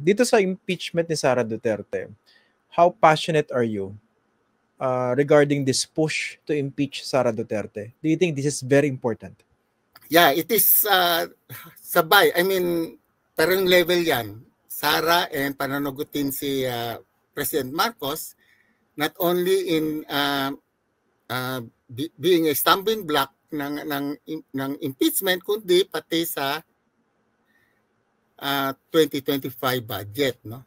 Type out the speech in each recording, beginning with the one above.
Dito sa impeachment ni Sara Duterte, how passionate are you regarding this push to impeach Sara Duterte? Do you think this is very important? Yeah, it is sabay. I mean, parang level yan. Sara and pananagutin si President Marcos, not only in being a stumbling block ng impeachment, kundi pati sa 2025 budget, no,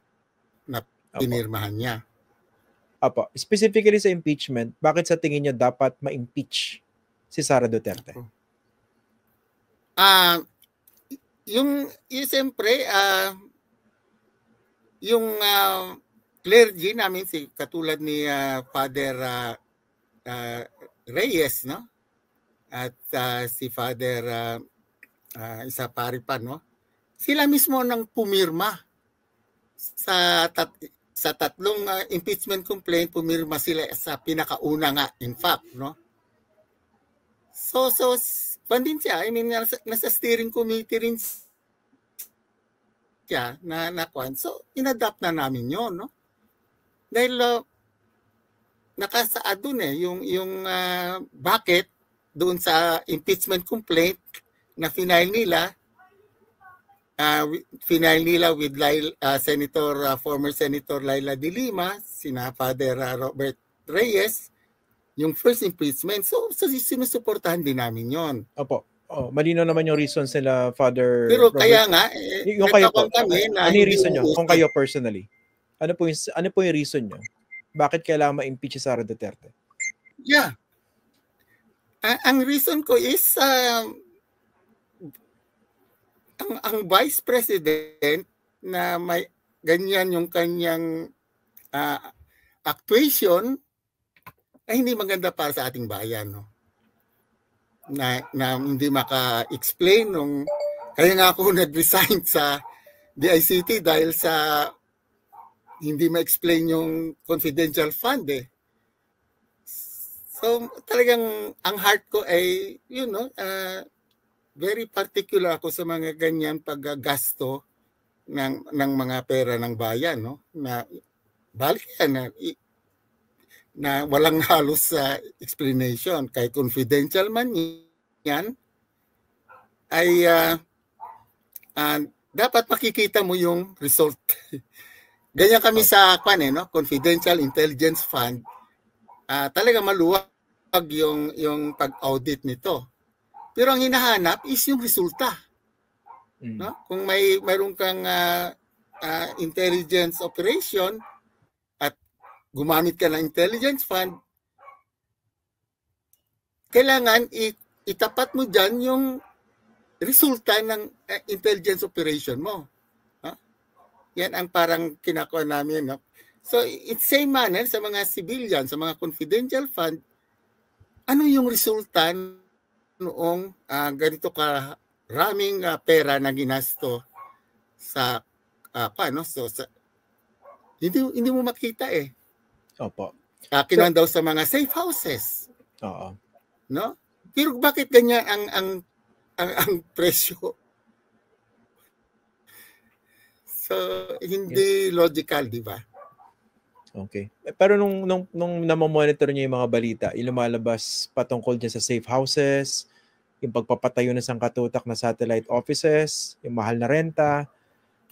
na pinirmahan niya. Apo. Specifically sa impeachment, bakit sa tingin niyo dapat ma-impeach si Sara Duterte? Yung siyempre, yung clergy namin, si katulad ni Father Reyes, no? At si Father isa pari pa, no? Sila mismo nang pumirma sa tatlong impeachment complaint, pumirma sila sa pinakauna nga, in fact, no? So din siya. I mean, nasa steering committee rin siya na kwan. So, inadapt na namin yon, no? Dahil nakasaad dun yung bakit doon sa impeachment complaint na final nila with former Senator Laila De Lima, sina Father Robert Reyes, yung first impeachment. So sinusuportahan din namin yon. Opo. Malino naman yung reason sila, Father Pero Robert. Kaya nga, yung kayo po, ano yung reason nyo? Kung kayo personally, ano po yung reason nyo? Bakit kailangan ma-impeach si Sara Duterte? Yeah. Ang reason ko is ang Vice President na may ganyan yung kanyang actuation ay hindi maganda para sa ating bayan, no? Na hindi maka-explain nung kaya nga ako nag-resign sa DICT dahil sa hindi ma-explain yung confidential fund eh. So talagang ang heart ko ay very particular ako sa mga ganyan paggasto ng mga pera ng bayan, no? Na balik na walang halos explanation. Kay confidential man yan, ay dapat makikita mo yung result. Ganyan kami sa no? Confidential Intelligence Fund. Talaga maluwag yung pag-audit nito. Pero ang hinahanap is yung resulta. No? Kung mayroon kang intelligence operation, gumamit ka ng intelligence fund, kailangan itapat mo dyan yung resulta ng intelligence operation mo. Huh? Yan ang parang kinakuha namin. No? So, it's same manner sa mga civilian, sa mga confidential fund, ano yung resulta noong ganito karaming pera na ginasto sa hindi mo makita eh. Opo. Kinuha daw sa mga safe houses. Oo. No? Pero bakit ganyan ang presyo? So hindi logical, di ba? Okay. Pero nung namomonitor niyo yung mga balita, lumalabas patungkol niya sa safe houses, yung pagpapatayo ng sangkatutak na satellite offices, yung mahal na renta,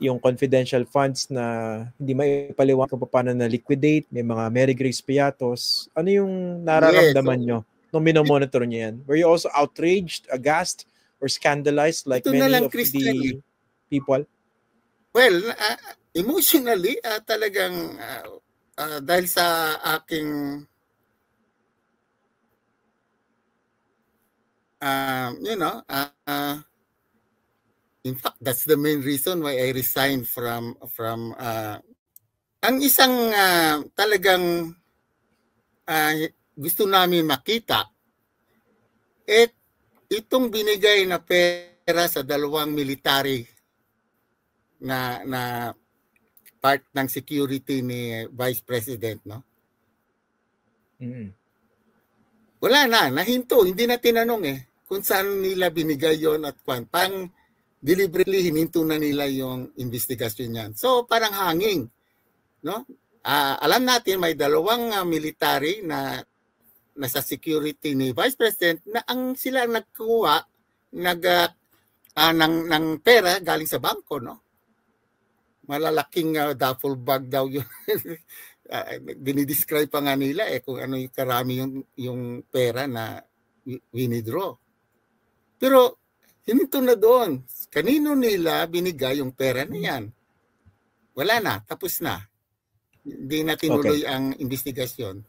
yung confidential funds na hindi maipaliwanag kung paano na-liquidate, may mga Mary Grace Piatos. Ano yung nararamdaman nyo nung minomonitor nyo yan? Were you also outraged, aghast, or scandalized like many of the people? Well, emotionally, talagang dahil sa aking in fact, that's the main reason why I resigned from ang isang talagang gusto namin makita itong binigay na pera sa dalawang military na part ng security ni Vice President, no? Wala na, nahinto, hindi na tinanong kung saan nila binigay yon at kwan. deliberately hininto na nila yung investigasyon niyan. So parang hanging, no? Alam natin may dalawang military na nasa security ni Vice President na sila nagkuha ng pera galing sa bangko, no? Malalaking duffel bag daw yun. Dinidescribe pa nga nila kung ano yung karami yung pera na winidraw. Pero hininto na doon. Kanino nila binigay yung pera na yan? Wala na, tapos na. Hindi na tinuloy ang investigasyon.